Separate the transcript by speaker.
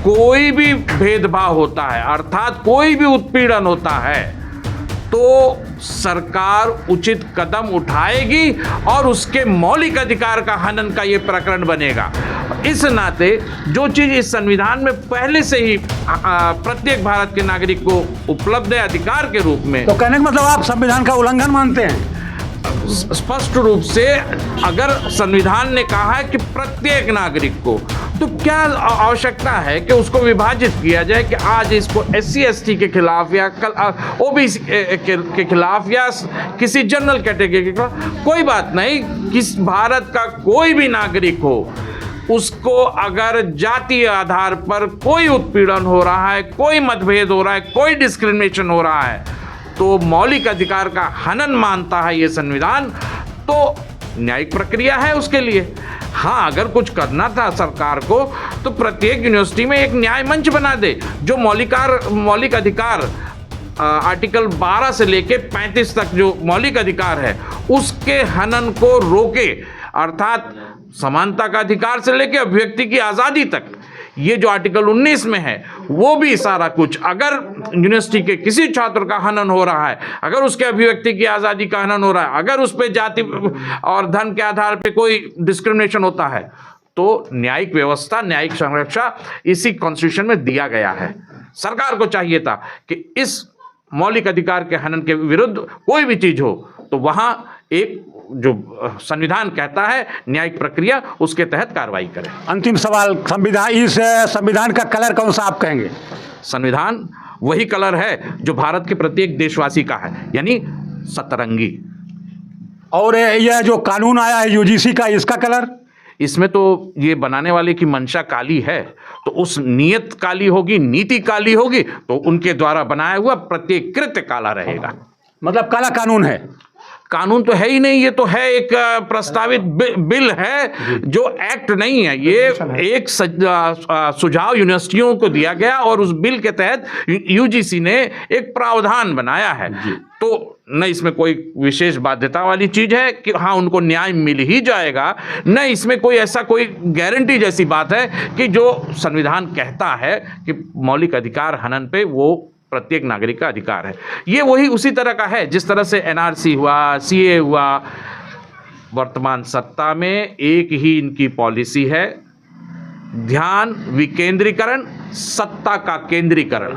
Speaker 1: कोई भी भेदभाव होता है, अर्थात कोई भी उत्पीड़न होता है, तो सरकार उचित कदम उठाएगी और उसके मौलिक अधिकार का हनन का यह प्रकरण बनेगा। इस नाते जो चीज इस संविधान में पहले से ही प्रत्येक भारत के नागरिक को उपलब्ध है अधिकार के रूप में,
Speaker 2: तो कहने का मतलब आप संविधान का उल्लंघन मानते हैं?
Speaker 1: स्पष्ट रूप से अगर संविधान ने कहा है कि प्रत्येक नागरिक को, तो क्या आवश्यकता है कि उसको विभाजित किया जाए कि आज इसको SC ST के खिलाफ या कल OBC के खिलाफ या किसी जनरल कैटेगरी के खिलाफ? कोई बात नहीं, किस भारत का कोई भी नागरिक हो, उसको अगर जातीय आधार पर कोई उत्पीड़न हो रहा है, कोई मतभेद हो रहा है, कोई डिस्क्रिमिनेशन हो रहा है, तो मौलिक अधिकार का हनन मानता है ये संविधान, तो न्यायिक प्रक्रिया है उसके लिए। हाँ, अगर कुछ करना था सरकार को तो प्रत्येक यूनिवर्सिटी में एक न्याय मंच बना दे जो मौलिक अधिकार आर्टिकल 12 से लेके 35 तक जो मौलिक अधिकार है उसके हनन को रोके, अर्थात समानता का अधिकार से लेके अभिव्यक्ति की आज़ादी तक। ये जो आर्टिकल 19 में है वो भी सारा कुछ, अगर यूनिवर्सिटी के किसी छात्र का हनन हो रहा है, अगर उसके अभिव्यक्ति की आज़ादी का हनन हो रहा है, अगर उस पर जाति और धन के आधार पे कोई डिस्क्रिमिनेशन होता है, तो न्यायिक व्यवस्था, न्यायिक संरक्षा इसी कॉन्स्टिट्यूशन में दिया गया है। सरकार को चाहिए था कि इस मौलिक अधिकार के हनन के विरुद्ध कोई भी चीज हो तो वहां एक जो संविधान कहता है न्यायिक प्रक्रिया, उसके तहत कार्रवाई करें।
Speaker 2: अंतिम सवाल, इस संविधान का कलर कौन सा आप कहेंगे?
Speaker 1: संविधान वही कलर है जो भारत के प्रत्येक देशवासी का है, यानी सतरंगी।
Speaker 2: और यह जो कानून आया है UGC का, इसका कलर?
Speaker 1: इसमें तो ये बनाने वाले की मंशा काली है, तो उस नियत काली होगी, नीति काली होगी, तो उनके द्वारा बनाया हुआ प्रत्येक कृत्य काला रहेगा।
Speaker 2: मतलब काला कानून है?
Speaker 1: कानून तो है ही नहीं, ये तो है एक प्रस्तावित बिल है जो एक्ट नहीं है। ये एक सुझाव यूनिवर्सिटियों को दिया गया और उस बिल के तहत UGC ने एक प्रावधान बनाया है। तो न इसमें कोई विशेष बाध्यता वाली चीज है कि हाँ उनको न्याय मिल ही जाएगा, न इसमें कोई ऐसा कोई गारंटी जैसी बात है कि जो संविधान कहता है कि मौलिक अधिकार हनन पे वो प्रत्येक नागरिक का अधिकार है। ये वही उसी तरह का है जिस तरह से NRC हुआ, CA हुआ। वर्तमान सत्ता में एक ही इनकी पॉलिसी है, ध्यान विकेंद्रीकरण, सत्ता का केंद्रीकरण।